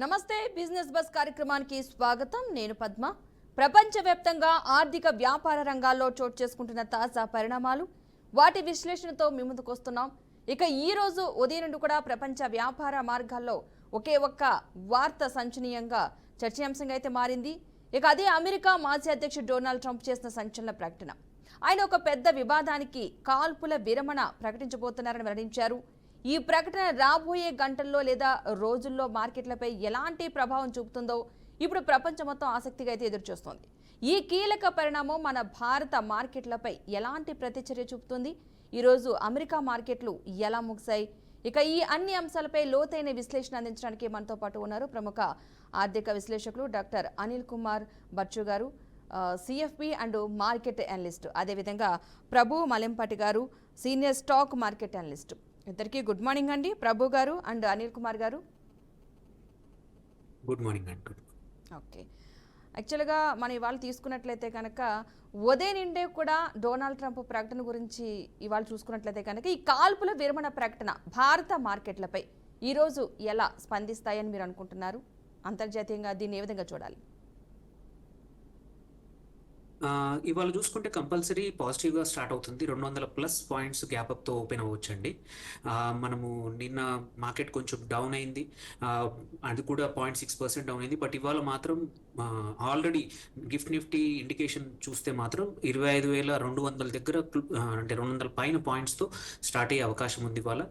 నమస్తే business bus కార్యక్రమానికి స్వాగతం. నేను పద్మ. ప్రపంచవ్యాప్తంగా ఆర్థిక వ్యాపార రంగాల్లో చోటు చేసుకుంటున్న తాజా పరిణామాలు, వాటి విశ్లేషణతో మీ ముందుకు వస్తున్నాం. ఇక ఈ రోజు ఉదయం నుండి కూడా ప్రపంచ వ్యాపార మార్గాల్లో ఒకే ఒక్క వార్త సంచలనంగా చర్చనీయాంశంగా అయితే మారింది. ఇక అదే అమెరికా మాజీ అధ్యక్షుడు డొనాల్డ్ ట్రంప్ చేసిన సంచలన ప్రకటన. ఆయన ఒక పెద్ద వివాదానికి కాల్పుల విరమణ ప్రకటించబోతున్నారని వెల్లడించారు. ఈ ప్రకటన రాబోయే గంటల్లో లేదా రోజుల్లో మార్కెట్లపై ఎలాంటి ప్రభావం చూపుతుందో ఇప్పుడు ప్రపంచం మొత్తం ఆసక్తిగా అయితే ఎదురుచూస్తోంది. ఈ కీలక పరిణామం మన భారత మార్కెట్లపై ఎలాంటి ప్రతిచర్య చూపుతుంది, ఈరోజు అమెరికా మార్కెట్లు ఎలా ముగిశాయి, ఇక ఈ అన్ని అంశాలపై లోతైన విశ్లేషణ అందించడానికి మనతో పాటు ఉన్నారు ప్రముఖ ఆర్థిక విశ్లేషకులు డాక్టర్ అనిల్ కుమార్ బచ్చు గారు, సిఎఫ్పి అండ్ మార్కెట్ అనలిస్ట్, అదేవిధంగా ప్రభు మలెంపాటి గారు, సీనియర్ స్టాక్ మార్కెట్ అనలిస్ట్. ఇద్దరికి గుడ్ మార్నింగ్ అండి, ప్రభు గారు అండ్ అనిల్ కుమార్ గారు. గుడ్ మార్నింగ్ అండి. ఓకే, యాక్చువల్గా మనం ఇవాళ తీసుకున్నట్లయితే కనుక ఉదయం నిండే కూడా డొనాల్డ్ ట్రంప్ ప్రకటన గురించి ఇవాళ చూసుకున్నట్లయితే కనుక ఈ కాల్పుల విరమణ ప్రకటన భారత మార్కెట్లపై ఈరోజు ఎలా స్పందిస్తాయని మీరు అనుకుంటున్నారు? అంతర్జాతీయంగా దీన్ని ఏ విధంగా చూడాలి? ఇవాళ చూసుకుంటే కంపల్సరీ పాజిటివ్గా స్టార్ట్ అవుతుంది. 200+ పాయింట్స్ గ్యాప్ అప్తో ఓపెన్ అవ్వచ్చండి. మనము నిన్న మార్కెట్ కొంచెం డౌన్ అయింది, అది కూడా 0.6% డౌన్ అయింది. బట్ ఇవాళ మాత్రం ఆల్రెడీ గిఫ్ట్ నిఫ్టీ ఇండికేషన్ చూస్తే మాత్రం 25,200 దగ్గర, అంటే 200 పైన పాయింట్స్తో స్టార్ట్ అయ్యే అవకాశం ఉంది ఇవాళ.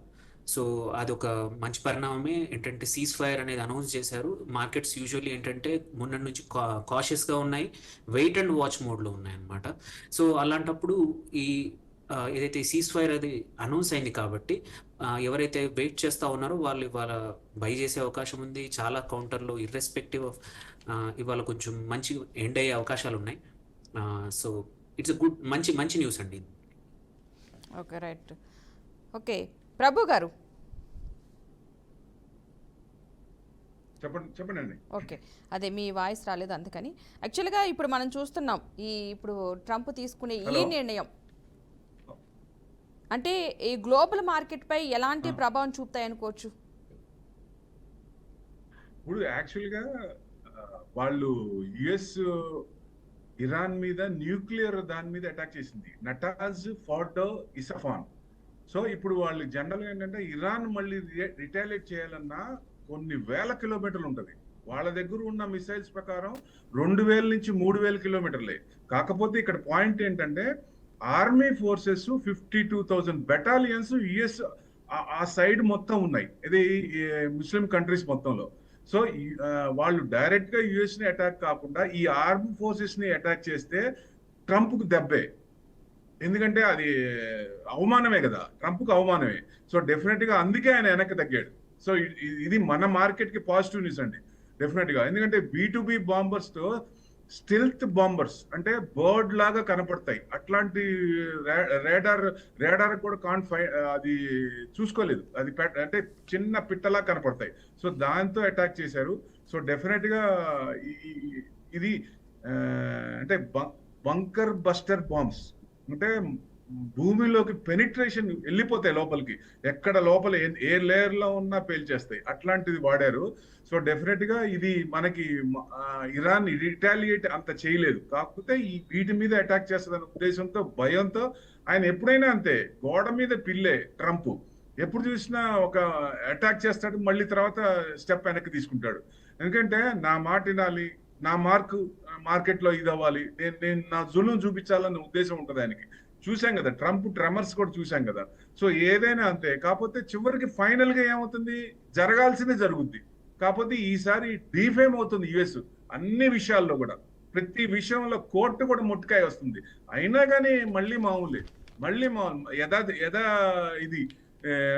సో అది ఒక మంచి పరిణామమే. ఏంటంటే సీజ్ ఫైర్ అనేది అనౌన్స్ చేశారు. మార్కెట్స్ యూజువల్లీ ఏంటంటే మొన్న నుంచి కాషియస్గా ఉన్నాయి, వెయిట్ అండ్ వాచ్ మోడ్లో ఉన్నాయి అన్నమాట. సో అలాంటప్పుడు ఈ ఏదైతే సీజ్ ఫైర్ అది అనౌన్స్ అయింది కాబట్టి ఎవరైతే వెయిట్ చేస్తూ ఉన్నారో వాళ్ళు ఇవాళ బై చేసే అవకాశం ఉంది. చాలా కౌంటర్లో ఇర్రెస్పెక్టివ్ ఆఫ్ ఇవాళ కొంచెం మంచి ఎండ్ అయ్యే అవకాశాలు ఉన్నాయి. సో ఇట్స్ గుడ్, మంచి న్యూస్ అండి. Okay, right. ఓకే ప్రభు గారు, చెప్పండి. ఓకే, అదే మీ వాయిస్ రాలేదు అందుకని. యాక్చువల్గా ఇప్పుడు మనం చూస్తున్నాం ఇప్పుడు ట్రంప్ తీసుకునే ఈ నిర్ణయం అంటే ఈ గ్లోబల్ మార్కెట్ పై ఎలాంటి ప్రభావం చూపుతాయి అనుకోవచ్చు? ఇప్పుడు యాక్చువల్గా వాళ్ళు యుఎస్ ఇరాన్ మీద న్యూక్లియర్ దాని మీద అటాక్ చేసింది, నటాజ్ ఫోర్డో ఇసఫాన్. సో ఇప్పుడు వాళ్ళు జనరల్గా ఏంటంటే ఇరాన్ మళ్ళీ రిటాలియేట్ చేయాలన్నా కొన్ని వేల కిలోమీటర్లు ఉంటుంది. వాళ్ళ దగ్గర ఉన్న మిసైల్స్ ప్రకారం 2,000 నుంచి 3,000 కిలోమీటర్లే. కాకపోతే ఇక్కడ పాయింట్ ఏంటంటే ఆర్మీ ఫోర్సెస్ 52,000 బెటాలియన్స్ యుఎస్ ఆ సైడ్ మొత్తం ఉన్నాయి, ఇది ముస్లిం కంట్రీస్ మొత్తంలో. సో వాళ్ళు డైరెక్ట్ గా యుఎస్ ని అటాక్ కాకుండా ఈ ఆర్మీ ఫోర్సెస్ ని అటాక్ చేస్తే ట్రంప్ కు దెబ్బే, ఎందుకంటే అది అవమానమే కదా, ట్రంప్కి అవమానమే. సో డెఫినెట్ గా అందుకే ఆయన వెనక్కి తగ్గాడు. సో ఇది మన మార్కెట్ కి పాజిటివ్ న్యూస్ అండి డెఫినెట్ గా. ఎందుకంటే B2B బాంబర్స్ తో స్టిల్త్ బాంబర్స్ అంటే బర్డ్ లాగా కనపడతాయి, అట్లాంటి రేడార్ కూడా అది చూసుకోలేదు, అది అంటే చిన్న పిట్టలా కనపడతాయి. సో దాంతో అటాక్ చేశారు. సో డెఫినెట్ గా ఇది అంటే బంకర్ బస్టర్ బాంబ్స్, అంటే భూమిలోకి పెనిట్రేషన్ వెళ్ళిపోతాయి లోపలికి, ఎక్కడ లోపల ఏ లేయర్ లో ఉన్నా పేల్చేస్తాయి, అట్లాంటిది వాడారు. సో డెఫినెట్ గా ఇది మనకి ఇరాన్ రిటాలియేట్ అంత చేయలేదు, కాకపోతే ఈ వీటి మీద అటాక్ చేస్తుందన్న ఉద్దేశంతో భయంతో ఆయన ఎప్పుడైనా అంతే, గోడ మీద పిల్లే ట్రంప్. ఎప్పుడు చూసినా ఒక అటాక్ చేస్తాడు, మళ్ళీ తర్వాత స్టెప్ వెనక్కి తీసుకుంటాడు. ఎందుకంటే నా మాట వినాలి, నా మార్కెట్ లో ఇది అవ్వాలి, నేను నా జులుం చూపించాలన్న ఉద్దేశం ఉంటుంది ఆయనకి. చూసాం కదా ట్రంప్ ట్రెమర్స్ కూడా చూసాం కదా. సో ఏదైనా అంతే, కాకపోతే చివరికి ఫైనల్ గా ఏమవుతుంది, జరగాల్సిందే జరుగుద్ది. కాకపోతే ఈసారి డీఫేమ్ అవుతుంది యుఎస్ అన్ని విషయాల్లో కూడా, ప్రతి విషయంలో కోర్టు కూడా ముట్టుకాయ వస్తుంది. అయినా కానీ మళ్ళీ మామూలు యథా ఇది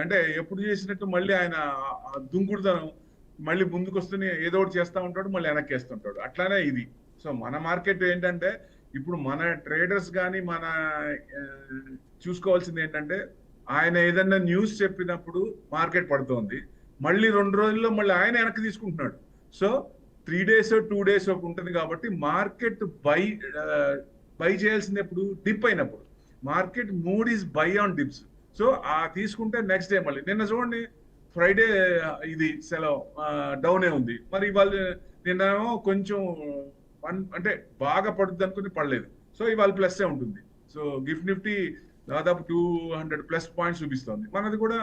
అంటే ఎప్పుడు చేసినట్టు మళ్ళీ ఆయన దుంకుడుదనం మళ్ళీ ముందుకు వస్తూనే ఏదో ఒకటి చేస్తూ ఉంటాడు, మళ్ళీ వెనక్కేస్తుంటాడు, అట్లానే ఇది. సో మన మార్కెట్ ఏంటంటే ఇప్పుడు మన ట్రేడర్స్ కానీ మన చూసుకోవాల్సింది ఏంటంటే ఆయన ఏదన్నా న్యూస్ చెప్పినప్పుడు మార్కెట్ పడుతోంది, మళ్ళీ 2 రోజుల్లో మళ్ళీ ఆయన వెనక్కి తీసుకుంటున్నాడు. సో 3 days 2 days ఉంటుంది కాబట్టి మార్కెట్ బై చేయాల్సింది ఎప్పుడు, డిప్ అయినప్పుడు. Market mood is by on dips. So తీసుకుంటే నెక్స్ట్ డే మళ్ళీ నిన్న చూడండి ఫ్రైడే ఇది సెలవు డౌనే ఉంది. మరి ఇవాళ నిన్నేమో కొంచెం అంటే బాగా పడుతుంది అనుకుని పడలేదు. సో ఇవాళ ప్లస్ ఉంటుంది. సో గిఫ్ట్ నిఫ్టీ దాదాపు 200+ పాయింట్స్ చూపిస్తుంది. మనది కూడా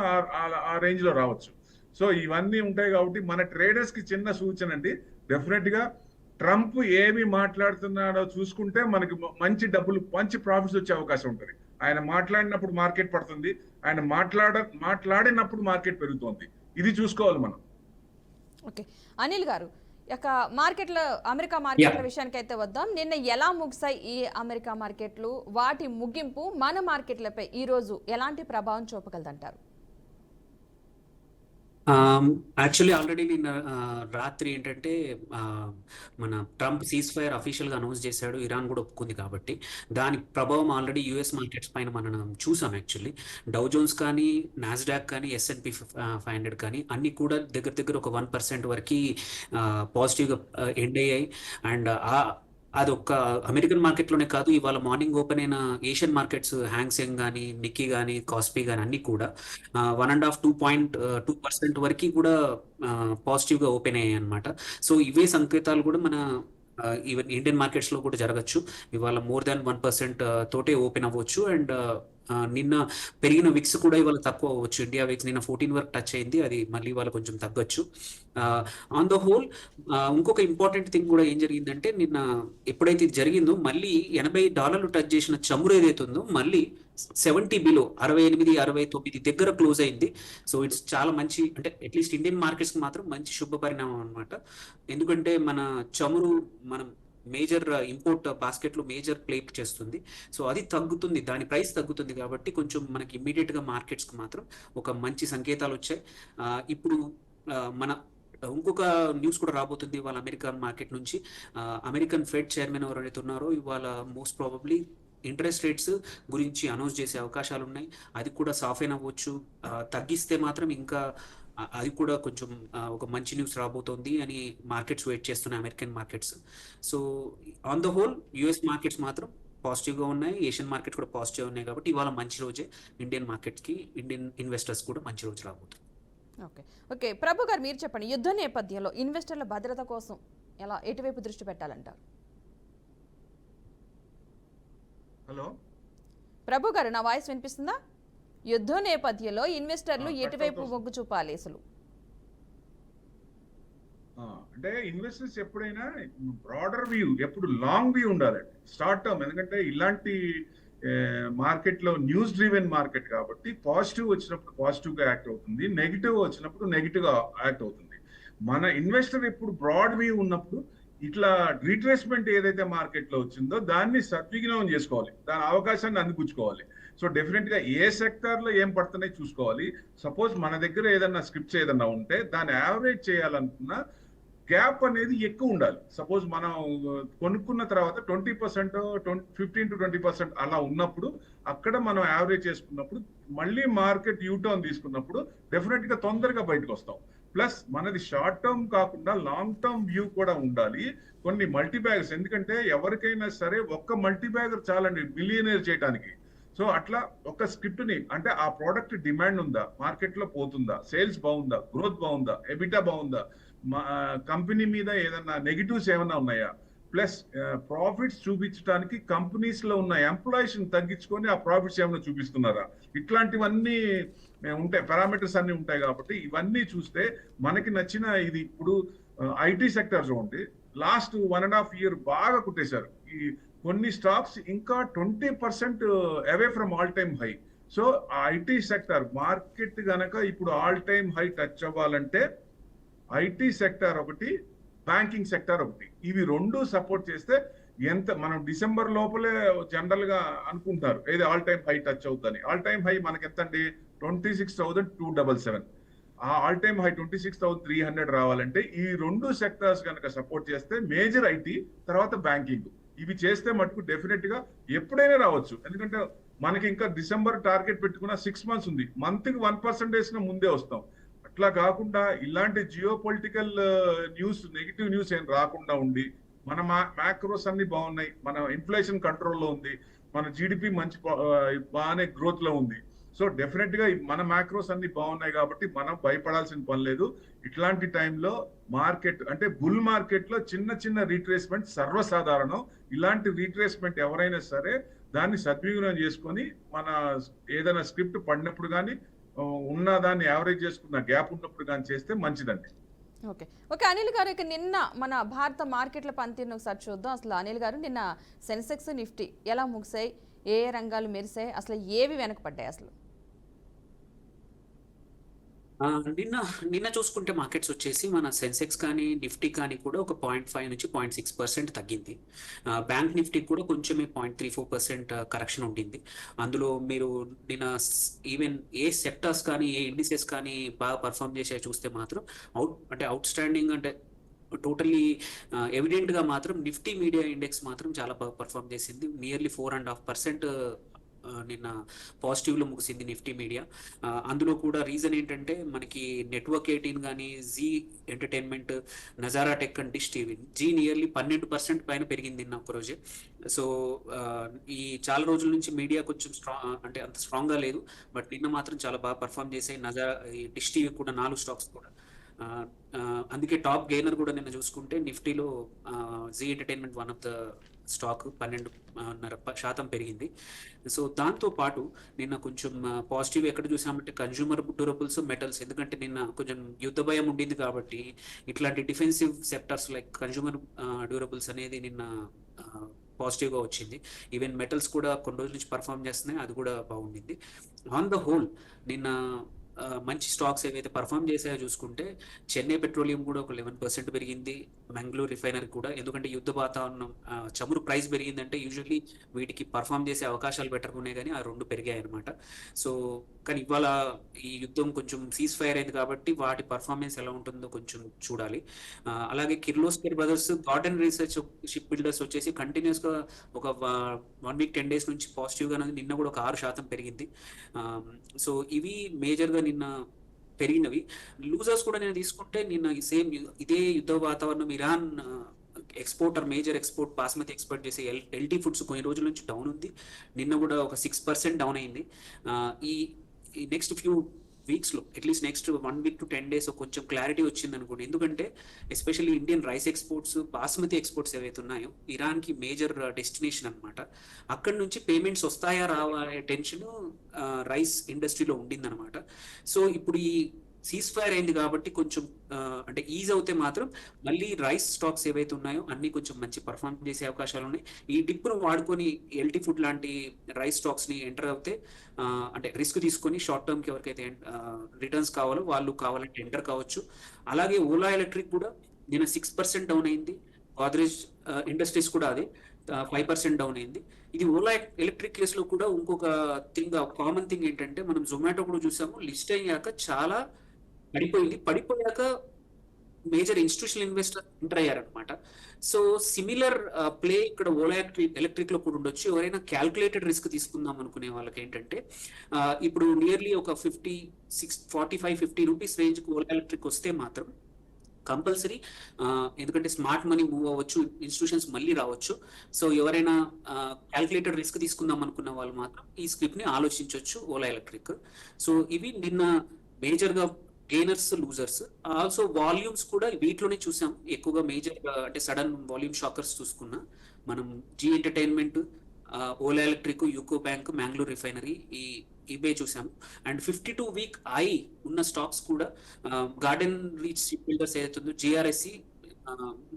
ఆ రేంజ్ లో రావచ్చు. సో ఇవన్నీ ఉంటాయి కాబట్టి మన ట్రేడర్స్ కి చిన్న సూచన అండి, డెఫినెట్ గా ట్రంప్ ఏమి మాట్లాడుతున్నాడో చూసుకుంటే మనకి మంచి డబ్బులు, మంచి ప్రాఫిట్స్ వచ్చే అవకాశం ఉంటుంది. ఆయన మాట్లాడినప్పుడు మార్కెట్ పడుతుంది, ఆయన మాట్లాడినప్పుడు మార్కెట్ పెరుగుతోంది. ఇది చూసుకోవాలి మనం. ఓకే అనిల్ గారు, ఇక మార్కెట్లో అమెరికా మార్కెట్ల విషయానికి అయితే వద్దాం. నిన్న ఎలా ముగిసాయి ఈ అమెరికా మార్కెట్లు? వాటి ముగింపు మన మార్కెట్లపై ఈ రోజు ఎలాంటి ప్రభావం చూపగలదంటారు? యాక్చువల్లీ ఆల్రెడీ నిన్న రాత్రి ఏంటంటే మన ట్రంప్ సీజ్ ఫైర్ అఫీషియల్గా అనౌన్స్ చేశాడు, ఇరాన్ కూడా ఒప్పుకుంది. కాబట్టి దాని ప్రభావం ఆల్రెడీ యూఎస్ మార్కెట్స్ పైన మనం చూసాం. యాక్చువల్లీ డౌ జోన్స్ కానీ, నాస్డాక్ కానీ, S&P 500 కానీ అన్ని కూడా దగ్గర దగ్గర ఒక 1% వరకు పాజిటివ్గా ఎండ్ అయ్యాయి. అండ్ అది ఒక్క అమెరికన్ మార్కెట్లోనే కాదు, ఇవాళ మార్నింగ్ ఓపెన్ అయిన ఏషియన్ మార్కెట్స్ హ్యాంగ్సెంగ్ కానీ, నిక్కీ కానీ, కాస్పీ కానీ అన్ని కూడా 1.5-2% వరకు కూడా పాజిటివ్గా ఓపెన్ అయ్యాయి అనమాట. సో ఇవే సంకేతాలు కూడా మన ఈవెన్ ఇండియన్ మార్కెట్స్లో కూడా జరగచ్చు. ఇవాళ మోర్ దాన్ 1% తోటే ఓపెన్ అవ్వచ్చు. అండ్ నిన్న పెరిగిన విక్స్ కూడా ఇవాళ తక్కువ అవ్వచ్చు. ఇండియా విక్స్ నిన్న 14 వరకు టచ్ అయింది, అది మళ్ళీ ఇవాళ కొంచెం తగ్గొచ్చు. ఆన్ ద హోల్ ఇంకొక ఇంపార్టెంట్ థింగ్ కూడా ఏం జరిగిందంటే, నిన్న ఎప్పుడైతే ఇది జరిగిందో మళ్ళీ $80 టచ్ చేసిన చమురు ఏదైతే ఉందో మళ్ళీ 70 బిలో 68-69 దగ్గర క్లోజ్ అయింది. సో ఇట్స్ చాలా మంచి, అంటే అట్లీస్ట్ ఇండియన్ మార్కెట్స్కి మాత్రం మంచి శుభ పరిణామం అనమాట. ఎందుకంటే మన చమురు మనం మేజర్ ఇంపోర్ట్ బాస్కెట్లో మేజర్ ప్లే చేస్తుంది. సో అది తగ్గుతుంది, దాని ప్రైస్ తగ్గుతుంది. కాబట్టి కొంచెం మనకి ఇమ్మీడియట్గా మార్కెట్స్కి మాత్రం ఒక మంచి సంకేతాలు వచ్చాయి. ఇప్పుడు మన ఇంకొక న్యూస్ కూడా రాబోతుంది ఇవాళ అమెరికన్ మార్కెట్ నుంచి. అమెరికన్ ఫెడ్ చైర్మన్ ఎవరైతే ఉన్నారో ఇవాళ మోస్ట్ ప్రాబబ్లీ ఇంట్రెస్ట్ రేట్స్ గురించి అనౌన్స్ చేసే అవకాశాలు ఉన్నాయి. అది కూడా సాఫెన్ అవ్వచ్చు. తగ్గిస్తే మాత్రం ఇంకా అది కూడా కొంచెం ఒక మంచి న్యూస్ రాబోతోంది అని మార్కెట్స్ వెయిట్ చేస్తున్నాయి, American markets. So on the whole US markets మాత్రం పాజిటివ్గా ఉన్నాయి, ఏషియన్ మార్కెట్స్ కూడా పాజిటివ్ ఉన్నాయి. కాబట్టి ఇవాళ మంచి రోజే ఇండియన్ మార్కెట్స్కి, ఇండియన్ ఇన్వెస్టర్స్ కూడా మంచి రోజు రాబోతుంది. ఓకే ప్రభు గారు, మీరు చెప్పండి, యుద్ధ నేపథ్యంలో ఇన్వెస్టర్ల భద్రత కోసం ఎటువైపు దృష్టి పెట్టాలంటారు? హలో ప్రభు గారు, నా వాయిస్ వినిపిస్తుందా? యుద్ధ నేపథ్యంలో ఇన్వెస్టర్లు ఎటువైపు మొగ్గు చూపాలి అసలు? అంటే ఇన్వెస్టర్స్ ఎప్పుడైనా బ్రాడర్ వ్యూ, ఎప్పుడు లాంగ్ వ్యూ ఉండాలి, షార్ట్ టర్మ్. ఎందుకంటే ఇలాంటి మార్కెట్ లో న్యూస్ డ్రివెన్ మార్కెట్ కాబట్టి పాజిటివ్ వచ్చినప్పుడు పాజిటివ్ గా యాక్ట్ అవుతుంది, నెగిటివ్ వచ్చినప్పుడు నెగిటివ్ గా యాక్ట్ అవుతుంది. మన ఇన్వెస్టర్ ఎప్పుడు బ్రాడ్ వ్యూ ఉన్నప్పుడు ఇట్లా రీట్రేస్మెంట్ ఏదైతే మార్కెట్ లో వచ్చిందో దాన్ని సద్వినియోగం చేసుకోవాలి, దాని అవకాశాన్ని అందిపుచ్చుకోవాలి. సో డెఫినెట్ గా ఏ సెక్టర్ లో ఏం పడుతున్నాయి చూసుకోవాలి. సపోజ్ మన దగ్గర ఏదన్నా స్క్రిప్ట్స్ ఏదన్నా ఉంటే దాన్ని యావరేజ్ చేయాలనుకున్నా గ్యాప్ అనేది ఎక్కువ ఉండాలి. సపోజ్ మనం కొనుక్కున్న తర్వాత 20%, 15-20% అలా ఉన్నప్పుడు అక్కడ మనం యావరేజ్ చేసుకున్నప్పుడు మళ్ళీ మార్కెట్ యూటర్న్ తీసుకున్నప్పుడు డెఫినెట్ గా తొందరగా బయటకు వస్తాం. ప్లస్ మనది షార్ట్ టర్మ్ కాకుండా లాంగ్ టర్మ్ వ్యూ కూడా ఉండాలి. కొన్ని మల్టీ బ్యాగర్స్, ఎందుకంటే ఎవరికైనా సరే ఒక్క మల్టీ బ్యాగర్ చాలండి మిలియనేర్ చేయడానికి. సో అట్లా ఒక స్క్రిప్ట్ ని, అంటే ఆ ప్రోడక్ట్ డిమాండ్ ఉందా, మార్కెట్ లో పోతుందా, సేల్స్ బాగుందా, గ్రోత్ బాగుందా, ఎబిటా బాగుందా, కంపెనీ మీద ఏదన్నా నెగిటివ్స్ ఏమన్నా ఉన్నాయా, ప్లస్ ప్రాఫిట్స్ చూపించడానికి కంపెనీస్ లో ఉన్న ఎంప్లాయీస్ ని తగ్గించుకొని ఆ ప్రాఫిట్స్ ఏమైనా చూపిస్తున్నారా, ఇట్లాంటివన్నీ ఉంటాయి, పారామీటర్స్ అన్ని ఉంటాయి. కాబట్టి ఇవన్నీ చూస్తే మనకి నచ్చిన ఇది ఇప్పుడు ఐటీ సెక్టర్ చూడండి, లాస్ట్ 1.5 year బాగా కుట్టేశారు. ఈ కొన్ని స్టాక్స్ ఇంకా 20% away from all time high. So ఆ ఐటీ సెక్టర్ మార్కెట్ గనక ఇప్పుడు ఆల్ టైమ్ హై టచ్ అవ్వాలంటే ఐటీ సెక్టర్ ఒకటి, బ్యాంకింగ్ సెక్టర్ ఒకటి, ఇవి రెండు సపోర్ట్ చేస్తే ఎంత మనం డిసెంబర్ లోపలే జనరల్ గా అనుకుంటారు ఏది ఆల్ టైమ్ హై టచ్ అవుతుందని. ఆల్ టైమ్ హై మనకి ఎంత అండి, 26,277. ఆ ఆల్ టైమ్ హై 26,300 రావాలంటే ఈ రెండు సెక్టర్స్ కనుక సపోర్ట్ చేస్తే మేజర్ ఐటీ, తర్వాత బ్యాంకింగ్, ఇవి చేస్తే మటుకు డెఫినెట్ గా ఎప్పుడైనా రావచ్చు. ఎందుకంటే మనకి ఇంకా డిసెంబర్ టార్గెట్ పెట్టుకున్న 6 months ఉంది, మంత్ కి 1% ముందే వస్తాం. అట్లా కాకుండా ఇలాంటి geo political news, negative news ఏం రాకుండా ఉండి మన మ్యాక్రోస్ అన్ని బాగున్నాయి, మన ఇన్ఫ్లేషన్ కంట్రోల్లో ఉంది, మన జీడిపి మంచి బాగానే గ్రోత్ లో ఉంది. సో డెఫినెట్ గా మన మ్యాక్రోస్ అన్ని బాగున్నాయి కాబట్టి మనం భయపడాల్సిన పని లేదు. ఇట్లాంటి టైంలో మార్కెట్ అంటే బుల్ మార్కెట్ లో చిన్న చిన్న రీట్రేస్మెంట్ సర్వసాధారణం. ఇలాంటి రీట్రేస్మెంట్ ఎవరైనా సరే దాన్ని సద్వినియోగం చేసుకొని మన ఏదైనా స్క్రిప్ట్ పడినప్పుడు కానీ ఉన్న దాన్ని యావరేజ్ చేసుకున్న గ్యాప్ ఉన్నప్పుడు కానీ చేస్తే మంచిదండి. ఓకే ఓకే అనిల్ గారు, ఇక నిన్న మన భారత మార్కెట్ల పనితీరును ఒకసారి చూద్దాం. అసలు అనిల్ గారు, నిన్న సెన్సెక్స్ నిఫ్టీ ఎలా ముగిసాయి, ఏ ఏ రంగాలు మెరిసాయి, అసలు ఏవి వెనకపడ్డాయి అసలు? నిన్న నిన్న చూసుకుంటే మార్కెట్స్ వచ్చేసి మన సెన్సెక్స్ కానీ నిఫ్టీ కానీ కూడా ఒక 0.5 నుంచి 0.6% తగ్గింది. బ్యాంక్ నిఫ్టీ కూడా కొంచెమే 0.34% కరెక్షన్ ఉండింది. అందులో మీరు నిన్న ఈవెన్ ఏ సెక్టర్స్ కానీ ఏ ఇండిసెస్ కానీ బాగా పర్ఫామ్ చేసే చూస్తే మాత్రం అవుట్ స్టాండింగ్ అంటే టోటలీ ఎవిడెంట్గా మాత్రం నిఫ్టీ మీడియా ఇండెక్స్ మాత్రం చాలా బాగా పర్ఫామ్ చేసింది. నియర్లీ 4.5% నిన్న పాజిటివ్లో ముగిసింది నిఫ్టీ మీడియా. అందులో కూడా రీజన్ ఏంటంటే మనకి నెట్వర్క్ 18 కానీ, Zee entertainment, Nazara tech and Dish TV, Zee nearly 12% పైన పెరిగింది నిన్న ఒక్కరోజే. సో ఈ చాలా రోజుల నుంచి మీడియా కొంచెం అంటే అంత స్ట్రాంగ్గా లేదు, బట్ నిన్న మాత్రం చాలా బాగా పర్ఫామ్ చేసాయి. నజారా, డిష్ టీవీ కూడా 4 స్టాక్స్ కూడా. అందుకే టాప్ గెయినర్ కూడా నిన్న చూసుకుంటే నిఫ్టీలో Zee entertainment one of the stock 12.5% పెరిగింది. సో దాంతో పాటు నిన్న కొంచెం పాజిటివ్ ఎక్కడ చూసామంటే కన్జ్యూమర్ డ్యూరబుల్స్, మెటల్స్. ఎందుకంటే నిన్న కొంచెం యుద్ధ భయం ఉండింది కాబట్టి ఇట్లాంటి defensive sectors like consumer durables అనేది నిన్న పాజిటివ్గా వచ్చింది. ఈవెన్ మెటల్స్ కూడా కొన్ని రోజుల నుంచి పర్ఫామ్ చేస్తున్నాయి, అది కూడా బాగుండింది. ఆన్ ద హోల్ నిన్న మంచి స్టాక్స్ ఏవైతే పర్ఫామ్ చేసాయో చూసుకుంటే చెన్నై పెట్రోలియం కూడా ఒక 11% పెరిగింది, మంగళూరు రిఫైనరీ కూడా. ఎందుకంటే యుద్ధ వాతావరణం, చమురు ప్రైస్ పెరిగిందంటే యూజువల్లీ వీటికి పర్ఫామ్ చేసే అవకాశాలు బెటర్గా ఉన్నాయి, కానీ ఆ రెండు పెరిగాయి అనమాట. సో కానీ ఇవాళ ఈ యుద్ధం కొంచెం సీజ్ ఫైర్ అయింది కాబట్టి వాటి పర్ఫార్మెన్స్ ఎలా ఉంటుందో కొంచెం చూడాలి. అలాగే Kirloskar brothers, garden research ship builders వచ్చేసి కంటిన్యూస్గా ఒక 1 వీక్ 10 డేస్ నుంచి పాజిటివ్గా, నిన్న కూడా ఒక 6% పెరిగింది. సో ఇవి మేజర్గా నిన్న పెరిగినవి. లూజర్స్ కూడా నేను తీసుకుంటే నిన్న సేమ్ ఇదే యుద్ధ వాతావరణం, Iran major export basmati export చేసే ఎల్టీ ఫుడ్స్ కొన్ని రోజుల నుంచి డౌన్ ఉంది. నిన్న కూడా ఒక 6% డౌన్ అయింది. ఈ నెక్స్ట్ ఫ్యూ వీక్స్లో at least next 1 week to 10 days కొంచెం క్లారిటీ వచ్చింది అనుకోండి. ఎందుకంటే especially Indian rice exports, basmati exports ఏవైతే ఉన్నాయో ఇరాన్కి మేజర్ డెస్టినేషన్ అనమాట. అక్కడ నుంచి పేమెంట్స్ వస్తాయా రావా అనే టెన్షన్ రైస్ ఇండస్ట్రీలో ఉండిందనమాట. సో ఇప్పుడు ఈ సీజ్ ఫైర్ అయింది కాబట్టి కొంచెం అంటే ఈజ్ అవుతే మాత్రం మళ్ళీ రైస్ స్టాక్స్ ఏవైతే ఉన్నాయో అన్ని కొంచెం మంచి పర్ఫార్మ్ చేసే అవకాశాలు ఉన్నాయి. ఈ డిప్ను వాడుకొని ఎల్టీ ఫుడ్ లాంటి రైస్ స్టాక్స్ని ఎంటర్ అవుతే అంటే రిస్క్ తీసుకొని షార్ట్ టర్మ్కి ఎవరికైతే రిటర్న్స్ కావాలో వాళ్ళు కావాలంటే ఎంటర్ కావచ్చు. అలాగే ఓలా ఎలక్ట్రిక్ కూడా నిన్న 6% డౌన్ అయింది. గోద్రేజ్ ఇండస్ట్రీస్ కూడా అదే 5% డౌన్ అయింది. ఇది ఓలా ఎలక్ట్రిక్ కేసులో కూడా ఇంకొక కామన్ థింగ్ ఏంటంటే మనం జొమాటో కూడా చూసాము, లిస్ట్ అయ్యాక చాలా పడిపోయాక మేజర్ ఇన్స్టిట్యూషనల్ ఇన్వెస్టర్ ఎంటర్ అయ్యారనమాట. సో సిమిలర్ ప్లే ఇక్కడ ఓలా ఎలక్ట్రిక్ లో కూడా ఉండొచ్చు. ఎవరైనా క్యాల్కులేటెడ్ రిస్క్ తీసుకుందాం అనుకునే వాళ్ళకి ఏంటంటే ఇప్పుడు నియర్లీ ఒక 45-50 రూపీస్ రేంజ్కి ఓలా ఎలక్ట్రిక్ వస్తే మాత్రం కంపల్సరీ, ఎందుకంటే స్మార్ట్ మనీ మూవ్ అవ్వచ్చు, ఇన్స్టిట్యూషన్స్ మళ్ళీ రావచ్చు. సో ఎవరైనా క్యాల్కులేటెడ్ రిస్క్ తీసుకుందాం అనుకున్న వాళ్ళు మాత్రం ఈ స్క్రిప్ట్ని ఆలోచించవచ్చు ఓలా ఎలక్ట్రిక్. సో ఇవి నిన్న మేజర్గా గెయినర్స్, లూజర్స్. ఆల్సో వాల్యూమ్స్ కూడా వీటిలోనే చూసాం ఎక్కువగా. మేజర్ అంటే సడన్ వాల్యూమ్ షాకర్స్ చూసుకున్నా మనం Zee entertainment, Ola electric, UCO bank, Mangaluru refinery ఇవే చూసాము. అండ్ 52 వీక్ హై ఉన్న స్టాక్స్ కూడా గార్డెన్ రీచ్ షిప్ బిల్డర్స్ ఏదైతుందో జిఆర్ఎస్సి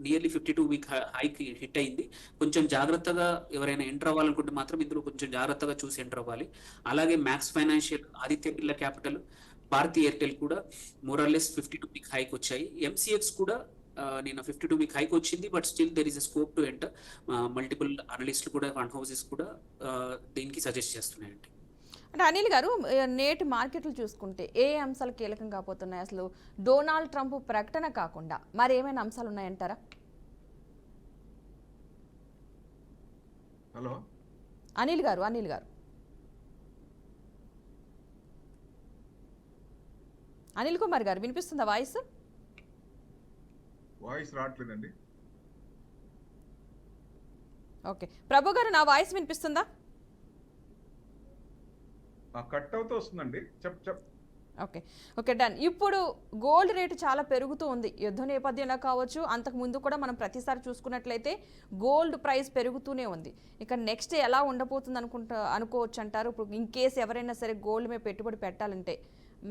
నియర్లీ 52 వీక్ హైకి హిట్ అయింది. కొంచెం జాగ్రత్తగా ఎవరైనా ఎంటర్ అవ్వాలనుకుంటే మాత్రం ఇందులో కొంచెం జాగ్రత్తగా చూసి ఎంటర్ అవ్వాలి. అలాగే Max Financial, Aditya Birla Capital, Bharti Airtel కూడా మోరల్లెస్ 52 వీక్ హైక్ వచ్చాయి. ఎంసీఎక్స్ కూడా నిన్న 52 వీక్ హైక్ వచ్చింది, but still there is a scope to enter. Multiple అనలిస్టులు కూడా, ఫండ్ హౌసెస్ కూడా దీనికి సజెస్ట్ చేస్తున్నాయండి. అంటే అనిల్ గారు, నేటి మార్కెట్లు చూసుకుంటే ఏ అంశాలు కీలకం కాబోతున్నాయి? అసలు డొనాల్డ్ ట్రంప్ ప్రకటన కాకుండా మరి ఏమైనా అంశాలు ఉన్నాయంటారా? హలో అనిల్ గారు, అనిల్ కుమార్ గారు, వినిపిస్తుందా వాయిస్? రావట్లేదండి. ఓకే, ప్రభు గారు, నా వాయిస్ వినిపిస్తుందా? కట్ అవుతూ వస్తుందండి. చెప్ ఓకే. Okay, done. ఇప్పుడు గోల్డ్ రేటు చాలా పెరుగుతూ ఉంది. యుద్ధ నేపథ్యంలో కావచ్చు, అంతకు ముందు కూడా మనం ప్రతిసారి చూసుకున్నట్లయితే గోల్డ్ ప్రైస్ పెరుగుతూనే ఉంది. ఇక నెక్స్ట్ ఎలా ఉండబోతుంది అనుకోవచ్చు అంటారు? ఇప్పుడు ఇన్ కేస్ ఎవరైనా సరే గోల్డ్ మీద పెట్టుబడి పెట్టాలంటే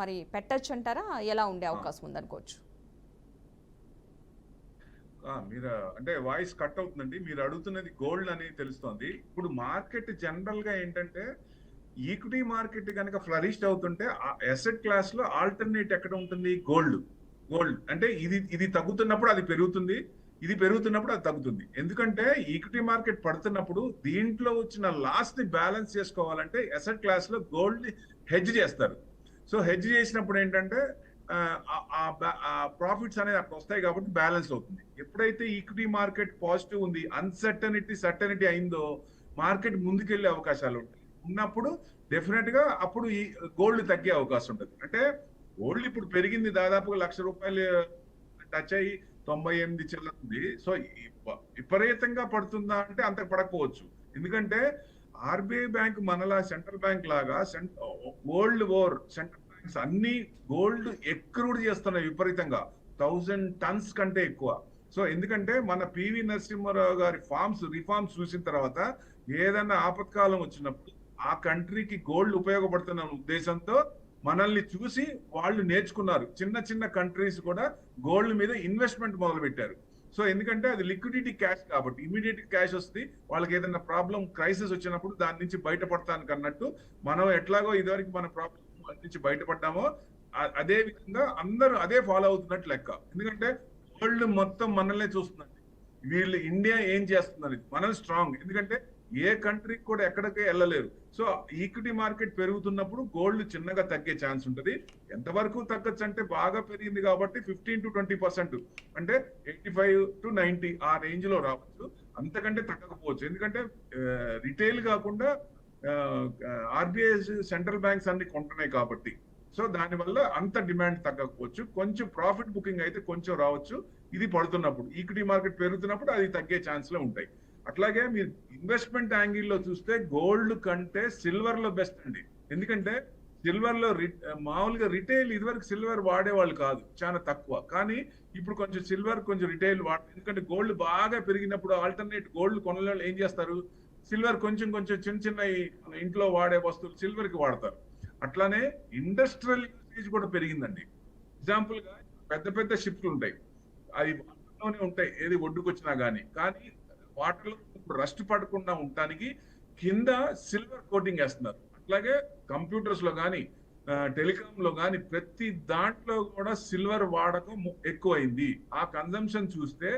మరి పెట్టచ్చు అంటారా? ఎలా ఉండే అవకాశం ఉంది అనుకోవచ్చు? మీరు అంటే వాయిస్ కట్ అవుతుందండి. మీరు అడుగుతున్నది గోల్డ్ అని తెలుస్తోంది. ఇప్పుడు మార్కెట్ జనరల్ గా ఏంటంటే ఈక్విటీ మార్కెట్ కనుక ఫ్లరిష్ అవుతుంటే అసెట్ క్లాస్ లో ఆల్టర్నేట్ ఎక్కడ ఉంటుంది? గోల్డ్. గోల్డ్ అంటే ఇది తగ్గుతున్నప్పుడు అది పెరుగుతుంది, ఇది పెరుగుతున్నప్పుడు అది తగ్గుతుంది. ఎందుకంటే ఈక్విటీ మార్కెట్ పడుతున్నప్పుడు దీంట్లో వచ్చిన లాస్ ని బ్యాలెన్స్ చేసుకోవాలంటే అసెట్ క్లాస్ లో గోల్డ్ ని హెడ్జ్ చేస్తారు. సో హెడ్జ్ చేసినప్పుడు ఏంటంటే ప్రాఫిట్స్ అనేది అక్కడ వస్తాయి కాబట్టి బ్యాలెన్స్ అవుతుంది. ఎప్పుడైతే ఈక్విటీ మార్కెట్ పాజిటివ్ ఉంది, సర్టనిటీ అయిందో మార్కెట్ ముందుకెళ్లే అవకాశాలు ఉంటాయి. ఉన్నప్పుడు డెఫినెట్ గా అప్పుడు ఈ గోల్డ్ తగ్గే అవకాశం ఉంటుంది. అంటే గోల్డ్ ఇప్పుడు పెరిగింది, దాదాపుగా ₹1,00,000 టచ్ అయ్యి 98 చెల్లుతుంది. సో విపరీతంగా పడుతుందా అంటే అంత పడకపోవచ్చు. ఎందుకంటే ఆర్బీఐ బ్యాంక్ మనలా సెంట్రల్ బ్యాంక్ లాగా వరల్డ్ ఓవర్ సెంట్రల్ బ్యాంక్స్ అన్ని గోల్డ్ ఎక్రూడ్ చేస్తున్నాయి విపరీతంగా, 1000 టన్స్ కంటే ఎక్కువ. సో ఎందుకంటే మన పివి నరసింహారావు గారి రిఫార్మ్స్ చూసిన తర్వాత ఏదన్నా ఆపత్కాలం వచ్చినప్పుడు ఆ కంట్రీకి గోల్డ్ ఉపయోగపడుతున్న ఉద్దేశంతో మనల్ని చూసి వాళ్ళు నేర్చుకున్నారు. చిన్న చిన్న కంట్రీస్ కూడా గోల్డ్ మీద ఇన్వెస్ట్మెంట్ మొదలు పెట్టారు. సో ఎందుకంటే అది లిక్విడిటీ క్యాష్ కాబట్టి ఇమీడియట్ క్యాష్ వస్తుంది. వాళ్ళకి ఏదైనా ప్రాబ్లం క్రైసిస్ వచ్చినప్పుడు దాని నుంచి బయటపడతానికి అన్నట్టు మనం ఎట్లాగో ఇదివరకు మన ప్రాబ్లం నుంచి బయటపడ్డామో అదే విధంగా అందరూ అదే ఫాలో అవుతున్నట్టు లెక్క. ఎందుకంటే వరల్డ్ మొత్తం మనల్నే చూస్తుందండి. వీళ్ళు ఇండియా ఏం చేస్తుందని మనం స్ట్రాంగ్, ఎందుకంటే ఏ కంట్రీకి కూడా ఎక్కడికి వెళ్ళలేరు. సో ఈక్విటీ మార్కెట్ పెరుగుతున్నప్పుడు గోల్డ్ చిన్నగా తగ్గే ఛాన్స్ ఉంటుంది. ఎంతవరకు తగ్గచ్చు అంటే బాగా పెరిగింది కాబట్టి 15 to 20%, అంటే 85 to 90 ఆ రేంజ్ లో రావచ్చు. అంతకంటే తగ్గకపోవచ్చు. ఎందుకంటే రిటైల్ కాకుండా ఆర్బీఐ సెంట్రల్ బ్యాంక్స్ అన్ని కొంటున్నాయి కాబట్టి. సో దానివల్ల అంత డిమాండ్ తగ్గకపోవచ్చు. కొంచెం ప్రాఫిట్ బుకింగ్ అయితే కొంచెం రావచ్చు. ఇది పడుతున్నప్పుడు ఈక్విటీ మార్కెట్ పెరుగుతున్నప్పుడు అది తగ్గే ఛాన్స్ లో ఉంటాయి. అట్లాగే మీరు ఇన్వెస్ట్మెంట్ యాంగిల్లో చూస్తే గోల్డ్ కంటే సిల్వర్ లో బెస్ట్ అండి. ఎందుకంటే సిల్వర్ లో మామూలుగా రిటైల్ ఇదివరకు సిల్వర్ వాడేవాళ్ళు కాదు, చాలా తక్కువ. కానీ ఇప్పుడు కొంచెం సిల్వర్ కొంచెం రిటైల్ ఎందుకంటే గోల్డ్ బాగా పెరిగినప్పుడు ఆల్టర్నేట్ గోల్డ్ కొనల ఏం చేస్తారు, సిల్వర్ కొంచెం చిన్న చిన్న ఇంట్లో వాడే వస్తువులు సిల్వర్ కి వాడతారు. అట్లానే ఇండస్ట్రియల్ యూసేజ్ కూడా పెరిగిందండి. ఎగ్జాంపుల్ గా పెద్ద పెద్ద షిప్లు ఉంటాయి, అవి వాటర్లోనే ఉంటాయి ఏది ఒడ్డుకొచ్చినా కానీ వాటర్లో రస్ట్ పడకుండా ఉండటానికి కింద సిల్వర్ కోటింగ్ వేస్తున్నారు. అట్లాగే కంప్యూటర్స్ లో కానీ టెలికామ్ లో కానీ ప్రతి దాంట్లో కూడా సిల్వర్ వాడకం ఎక్కువైంది. ఆ కన్జంప్షన్ చూస్తే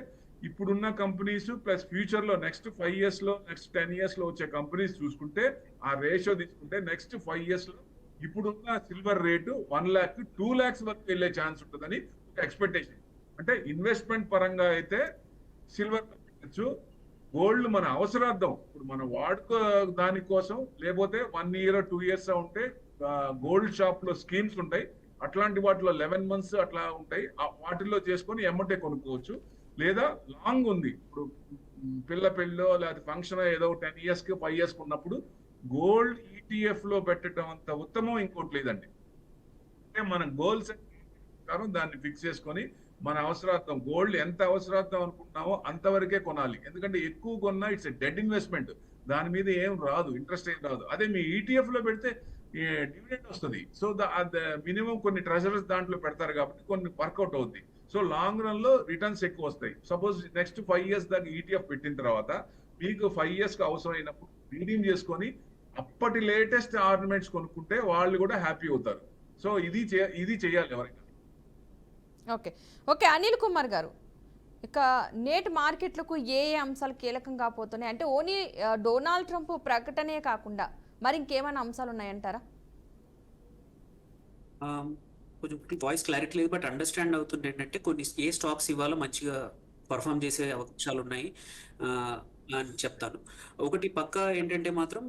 ఇప్పుడున్న కంపెనీస్ ప్లస్ ఫ్యూచర్ లో నెక్స్ట్ 5 years లో నెక్స్ట్ 10 years లో వచ్చే కంపెనీస్ చూసుకుంటే ఆ రేషియో తీసుకుంటే నెక్స్ట్ 5 years లో ఇప్పుడున్న silver rate 1 lakh to 2 lakhs వరకు వెళ్ళే ఛాన్స్ ఉంటుందని ఒక ఎక్స్పెక్టేషన్. అంటే ఇన్వెస్ట్మెంట్ పరంగా అయితే సిల్వర్ పెట్టచ్చు. గోల్డ్ మన అవసరార్థం, ఇప్పుడు మనం వాడుకో దానికోసం, లేకపోతే 1 year 2 years ఉంటే గోల్డ్ షాప్ లో స్కీమ్స్ ఉంటాయి. అట్లాంటి వాటిలో 11 months అట్లా ఉంటాయి. వాటిల్లో చేసుకొని ఎమ్మటే కొనుక్కోవచ్చు. లేదా లాంగ్ ఉంది, ఇప్పుడు పెళ్ళో లేదా ఫంక్షన్ ఏదో 10 years 5 years ఉన్నప్పుడు గోల్డ్ ETF లో పెట్టడం అంత ఉత్తమం ఇంకోటి లేదండి. అంటే మనం గోల్స్ దాన్ని ఫిక్స్ చేసుకొని మన అవసరార్థం గోల్డ్ ఎంత అవసరార్థం అనుకుంటున్నామో అంతవరకే కొనాలి. ఎందుకంటే ఎక్కువ కొన్నా ఇట్స్ డెడ్ ఇన్వెస్ట్మెంట్, దాని మీద ఏం రాదు, ఇంట్రెస్ట్ ఏం రాదు. అదే మీ ETF లో పెడితే డివిడెండ్ వస్తుంది. సో మినిమం కొన్ని ట్రెజరీస్ దాంట్లో పెడతారు కాబట్టి కొన్ని వర్కౌట్ అవుద్ది. సో లాంగ్ రన్ లో రిటర్న్స్ ఎక్కువ వస్తాయి. సపోజ్ నెక్స్ట్ 5 years దాకా ETF పెట్టిన తర్వాత మీకు 5 years కి అవసరమైనప్పుడు రీడీమ్ చేసుకొని అప్పటి లేటెస్ట్ ఆర్నమెంట్స్ కొనుక్కుంటే వాళ్ళు కూడా హ్యాపీ అవుతారు. సో ఇది చేయాలి ఎవరైనా. ఓకే. ఓకే, అనిల్ కుమార్ గారు, ఇక నేటి మార్కెట్లకు ఏ అంశాలు కీలకంగా పోతున్నాయి? అంటే ఓన్లీ డొనాల్డ్ ట్రంప్ ప్రకటనే కాకుండా మరి ఇంకేమైనా అంశాలు ఉన్నాయంటారా? కొంచెం వాయిస్ క్లారిటీ లేదు, బట్ అండర్స్టాండ్ అవుతుంది ఏంటంటే కొన్ని ఏ స్టాక్స్ ఇవాళ మంచిగా పర్ఫామ్ చేసే అవకాశాలు ఉన్నాయి అని చెప్తాను. ఒకటి పక్క ఏంటంటే మాత్రం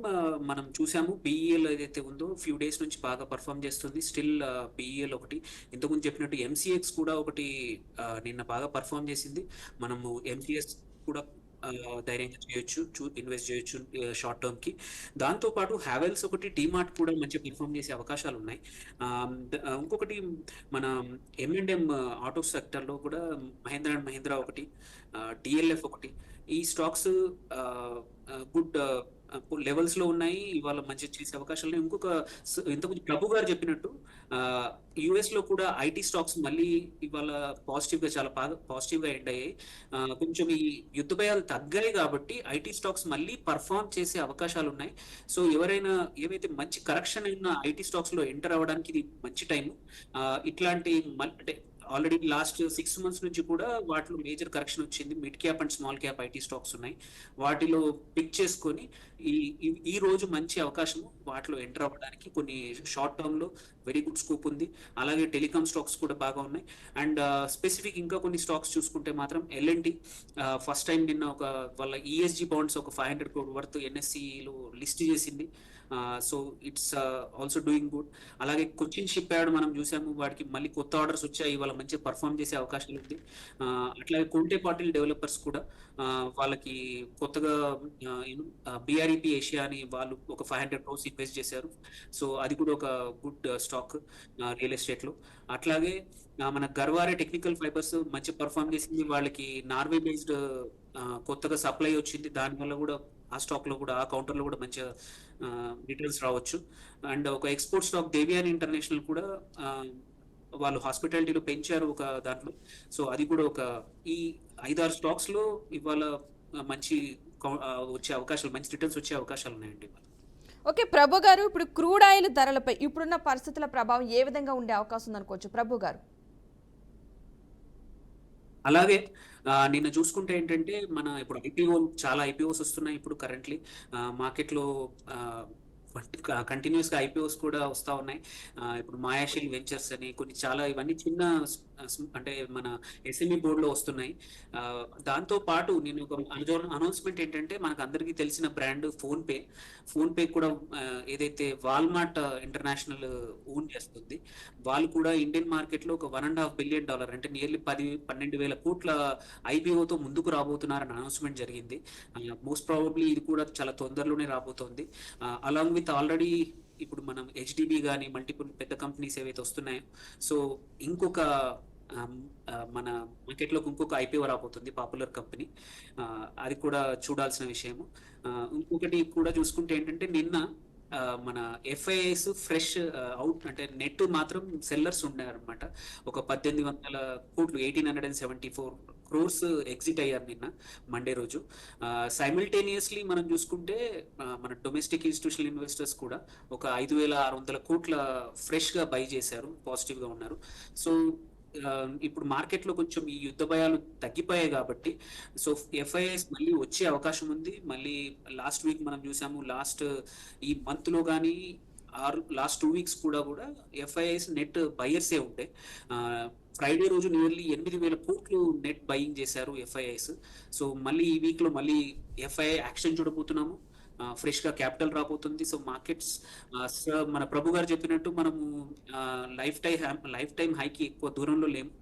మనం చూసాము BEL ఏదైతే ఉందో ఫ్యూ డేస్ నుంచి బాగా పర్ఫామ్ చేస్తుంది. స్టిల్ BEL ఒకటి, ఇంతకుముందు చెప్పినట్టు MCX కూడా ఒకటి నిన్న బాగా పర్ఫామ్ చేసింది. మనము MCX కూడా ధైర్యంగా చేయొచ్చు, ఇన్వెస్ట్ చేయొచ్చు షార్ట్ టర్మ్కి. దాంతోపాటు హ్యావెల్స్ ఒకటి, డీమార్ట్ కూడా మంచి పెర్ఫామ్ చేసే అవకాశాలు ఉన్నాయి. ఇంకొకటి మన M&M ఆటో సెక్టర్లో కూడా మహేంద్ర అండ్ మహేంద్ర ఒకటి, DLF ఒకటి, ఈ స్టాక్స్ గుడ్ లెవెల్స్ లో ఉన్నాయి, ఇవాళ మంచి చేసే అవకాశాలు ఉన్నాయి. ఇంతకుముందు ప్రభు గారు చెప్పినట్టు యుఎస్ లో కూడా ఐటీ స్టాక్స్ మళ్ళీ ఇవాళ పాజిటివ్ గా, చాలా పాజిటివ్ గా ఎండ్ అయ్యాయి. కొంచెం ఈ యుద్ధ భయాలు తగ్గాయి కాబట్టి ఐటీ స్టాక్స్ మళ్ళీ పర్ఫామ్ చేసే అవకాశాలు ఉన్నాయి. సో ఎవరైనా ఏవైతే మంచి కరెక్షన్ అయిన ఐటీ స్టాక్స్ లో ఎంటర్ అవ్వడానికి ఇది మంచి టైం. ఇట్లాంటి అంటే ఆల్రెడీ లాస్ట్ 6 months నుంచి కూడా వాటిలో మేజర్ కరెక్షన్ వచ్చింది. Mid cap and small cap IT stocks ఉన్నాయి, వాటిలో పిక్ చేసుకొని ఈ రోజు మంచి అవకాశం వాటిలో ఎంటర్ అవ్వడానికి. కొన్ని షార్ట్ టర్మ్ లో వెరీ గుడ్ స్కోప్ ఉంది. అలాగే టెలికామ్ స్టాక్స్ కూడా బాగా ఉన్నాయి. అండ్ స్పెసిఫిక్ ఇంకా కొన్ని స్టాక్స్ చూసుకుంటే మాత్రం L&T ఫస్ట్ టైం నిన్న వాళ్ళ ESG బాండ్స్ ఒక 500 crore వర్త్ NSE-లో లిస్ట్ చేసింది. So it's also doing good. అలాగే కొచ్చిన్ షిప్ యార్డ్ మనం చూసాము, వాడికి మళ్ళీ కొత్త ఆర్డర్స్ వచ్చాయి, వాళ్ళ మంచిగా పర్ఫామ్ చేసే అవకాశాలు ఉంది. అట్లాగే కొంటే పాటిల్ డెవలపర్స్ కూడా వాళ్ళకి కొత్తగా BREP ఏషియా అని వాళ్ళు ఒక 500 crores ఇన్వెస్ట్ చేశారు. సో అది కూడా ఒక గుడ్ స్టాక్ రియల్ ఎస్టేట్ లో. అట్లాగే మన గర్వారే టెక్నికల్ ఫైబర్స్ మంచి పర్ఫామ్ చేసింది, వాళ్ళకి నార్వే బేస్డ్ కొత్తగా సప్లై వచ్చింది, దానివల్ల కూడా ఆ స్టాక్ లో కూడా, ఆ కౌంటర్ లో కూడా మంచిగా రిటర్న్స్ రావచ్చు. అండ్ ఒక ఎక్స్పోర్ట్ స్టాక్ దేవియాని ఇంటర్నేషనల్ కూడా వాళ్ళు హాస్పిటాలిటీలో పెంచారు ఒక దాంట్లో. సో అది కూడా ఒక ఈ 5-6 స్టాక్స్ లో ఇవాళ మంచి వచ్చే అవకాశాలు, మంచి రిటర్న్స్ వచ్చే అవకాశాలు ఉన్నాయండి. ఓకే ప్రభు గారు, ఇప్పుడు క్రూడ్ ఆయిల్ ధరలపై ఇప్పుడున్న పరిస్థితుల ప్రభావం ఏ విధంగా ఉండే అవకాశం ఉందనుకోవచ్చు ప్రభు గారు? అలాగే నిన్న చూసుకుంటే ఏంటంటే మన ఇప్పుడు చాలా IPOs వస్తున్నాయి ఇప్పుడు కరెంట్లీ మార్కెట్లో. కంటిన్యూస్ గా IPOs కూడా వస్తూ ఉన్నాయి. ఇప్పుడు మాయాషిల్ వెంచర్స్ అని కొన్ని చాలా, ఇవన్నీ చిన్న అంటే మన SME బోర్డులో వస్తున్నాయి. దాంతో పాటు నేను ఒక అనౌన్స్మెంట్ ఏంటంటే, మనకు అందరికీ తెలిసిన బ్రాండ్ ఫోన్ పే కూడా ఏదైతే వాల్మార్ట్ ఇంటర్నేషనల్ ఓన్ చేస్తుంది, వాళ్ళు కూడా ఇండియన్ మార్కెట్ లో ఒక $1.5 billion అంటే నియర్లీ 12,000 కోట్ల IPOతో ముందుకు రాబోతున్నారని అనౌన్స్మెంట్ జరిగింది. మోస్ట్ ప్రాబబ్లీ ఇది కూడా చాలా తొందరలోనే రాబోతోంది. అలాంగ్ విత్ ఆల్రెడీ ఇప్పుడు మనం HDB కానీ మల్టిపుల్ పెద్ద కంపెనీస్ ఏవైతే వస్తున్నాయో, సో ఇంకొక మన మార్కెట్లోకి ఇంకొక IPO రాబోతుంది, పాపులర్ కంపెనీ. అది కూడా చూడాల్సిన విషయము. ఇంకొకటి కూడా చూసుకుంటే ఏంటంటే, నిన్న మన FIIs ఫ్రెష్ అవుట్ అంటే నెట్ మాత్రం సెల్లర్స్ ఉన్నారనమాట. ఒక 1,800 కోట్లు, 1,874 crores ఎగ్జిట్ అయ్యారు నిన్న మండే రోజు. సైమిల్టేనియస్లీ మనం చూసుకుంటే మన డొమెస్టిక్ ఇన్స్టిట్యూషనల్ ఇన్వెస్టర్స్ కూడా ఒక 5,600 కోట్ల ఫ్రెష్ గా బై చేశారు, పాజిటివ్ గా ఉన్నారు. సో ఇప్పుడు మార్కెట్ లో కొంచెం ఈ యుద్ధ భయాలు తగ్గిపోయాయి కాబట్టి సో FIIs మళ్ళీ వచ్చే అవకాశం ఉంది. మళ్ళీ లాస్ట్ వీక్ మనం చూసాము, ఈ మంత్ లో కానీ లాస్ట్ 2 weeks కూడా FIIs నెట్ బయర్సే ఉంటాయి. ఫ్రైడే రోజు నియర్లీ 8,000 కోట్లు నెట్ బయింగ్ చేశారు FIIs. సో మళ్ళీ ఈ వీక్ లో మళ్ళీ FII యాక్షన్ చూడబోతున్నాము, ఫ్రెష్ గా క్యాపిటల్ రాబోతుంది. సో మార్కెట్స్ మన ప్రభు గారు చెప్పినట్టు మనము లైఫ్ టైం హైకి ఎక్కువ దూరంలో లేము.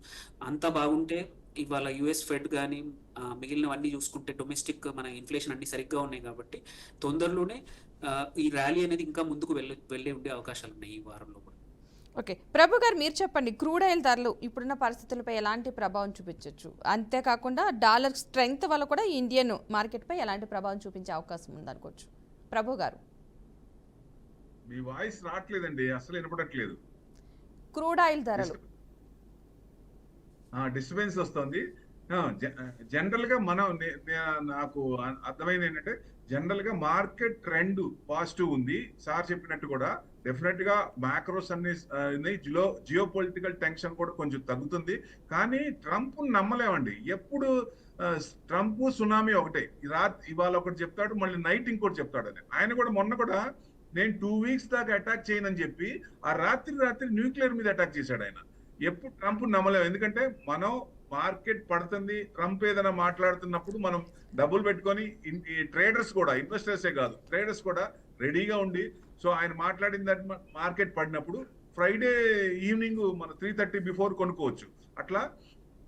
అంతా బాగుంటే ఇవాళ US ఫెడ్ కానీ మిగిలినవన్నీ చూసుకుంటే డొమెస్టిక్ మన ఇన్ఫ్లేషన్ అన్ని సరిగ్గా ఉన్నాయి కాబట్టి తొందరలోనే ఈ ర్యాలీ అనేది ఇంకా ముందుకు వెళ్ళే ఉండే అవకాశాలు ఉన్నాయి ఈ వారంలో కూడా. ఓకే ప్రభు గారు, మీరు చెప్పండి, క్రూడ్ ఆయిల్ ధరలు ఇప్పుడున్న పరిస్థితులపై ఎలాంటి ప్రభావం చూపించవచ్చు? అంతేకాకుండా డాలర్ స్ట్రెంగ్త్ వల్ల కూడా ఇండియన్ మార్కెట్పై ఎలాంటి ప్రభావం చూపించే అవకాశం ఉందనుకోవచ్చు ప్రభు గారు? మీ వాయిస్ రావట్లేదండి, అసలు వినపడట్లేదు. క్రూడ్ ఆయిల్ ధరలు డిస్టర్బెన్స్ వస్తుంది. జనరల్ గా నాకు అర్థమైంది ఏంటంటే, జనరల్ గా మార్కెట్ ట్రెండ్ పాజిటివ్ ఉంది. సార్ చెప్పినట్టు కూడా డెఫినెట్ గా మ్యాక్రోస్ అన్ని జియో పొలిటికల్ టెన్షన్ కూడా కొంచెం తగ్గుతుంది. కానీ ట్రంప్ నమ్మలేమండి. ఎప్పుడు ట్రంప్ సునామీ ఒకటే, ఇవాళ ఒకటి చెప్తాడు, మళ్ళీ నైట్ ఇంకోటి చెప్తాడు. అని ఆయన కూడా మొన్న కూడా నేను 2 weeks దాకా అటాక్ చేయనని చెప్పి ఆ రాత్రి న్యూక్లియర్ మీద అటాక్ చేశాడు ఆయన. ఎప్పుడు ట్రంప్ నమ్మలేము, ఎందుకంటే మనం మార్కెట్ పడుతుంది, ట్రంప్ ఏదైనా మాట్లాడుతున్నప్పుడు మనం డబ్బులు పెట్టుకొని ట్రేడర్స్ కూడా, ఇన్వెస్టర్సే కాదు ట్రేడర్స్ కూడా రెడీగా ఉండి, సో ఆయన మాట్లాడిన దాన్ని మార్కెట్ పడినప్పుడు ఫ్రైడే ఈవినింగ్ మన 3:30 బిఫోర్ కొనుక్కోవచ్చు. అట్లా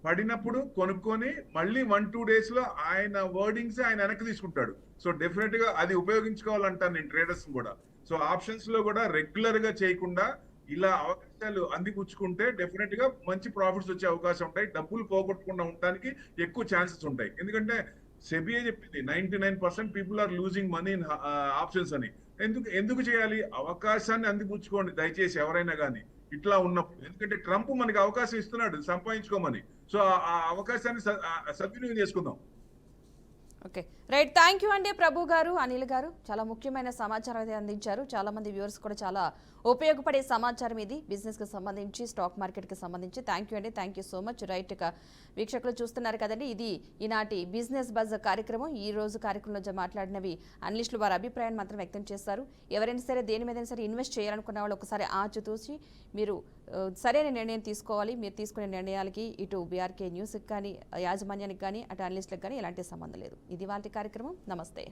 పడినప్పుడు కొనుక్కొని మళ్ళీ 1-2 డేస్ లో ఆయన వర్డింగ్స్ ఆయన వెనక్కి తీసుకుంటాడు. సో డెఫినెట్ గా అది ఉపయోగించుకోవాలంటాను నేను ట్రేడర్స్ కూడా. సో ఆప్షన్స్ లో కూడా రెగ్యులర్ గా చేయకుండా ఇలా అవకాశాలు అందిపుచ్చుకుంటే డెఫినెట్ గా మంచి ప్రాఫిట్స్ వచ్చే అవకాశం ఉంటాయి. డబ్బులు పోగొట్టకుండా ఉండడానికి ఎక్కువ ఛాన్సెస్ ఉంటాయి. ఎందుకంటే సెబిఏ చెప్పింది 99% people are losing money in options అని. ఎందుకు చేయాలి? అవకాశాన్ని అందిపుచ్చుకోండి దయచేసి ఎవరైనా కానీ ఇట్లా ఉన్నప్పుడు. ఎందుకంటే ట్రంప్ మనకి అవకాశం ఇస్తున్నాడు సంపాదించుకోమని. సో ఆ అవకాశాన్ని సద్వినియోగం చేసుకుందాం. Okay, right. థ్యాంక్ యూ అండి ప్రభు గారు, అనిల్ గారు. చాలా ముఖ్యమైన సమాచారం అయితే అందించారు. చాలా మంది వ్యూవర్స్ కూడా చాలా ఉపయోగపడే సమాచారం ఇది, బిజినెస్కి సంబంధించి, స్టాక్ మార్కెట్కి సంబంధించి. థ్యాంక్ యూ అండి, thank you so much. Right, వీక్షకులు చూస్తున్నారు కదండి, ఇది ఈనాటి బిజినెస్ బజ్ కార్యక్రమం. ఈ రోజు కార్యక్రమంలో మాట్లాడినవి అనలిస్టులు వారి అభిప్రాయాన్ని మాత్రం వ్యక్తం చేస్తారు. ఎవరైనా సరే దేని మీదైనా సరే ఇన్వెస్ట్ చేయాలనుకున్న వాళ్ళు ఒకసారి ఆచితూచి మీరు సరైన నిర్ణయం తీసుకోవాలి. మీరు తీసుకునే నిర్ణయాలకి ఇటు బీఆర్కే న్యూస్కి కానీ, యాజమాన్యానికి కానీ, అటు అనలిస్టులకు కానీ ఎలాంటి సంబంధం లేదు. ఇది వాళ్ళ కార్యక్రమం. నమస్తే.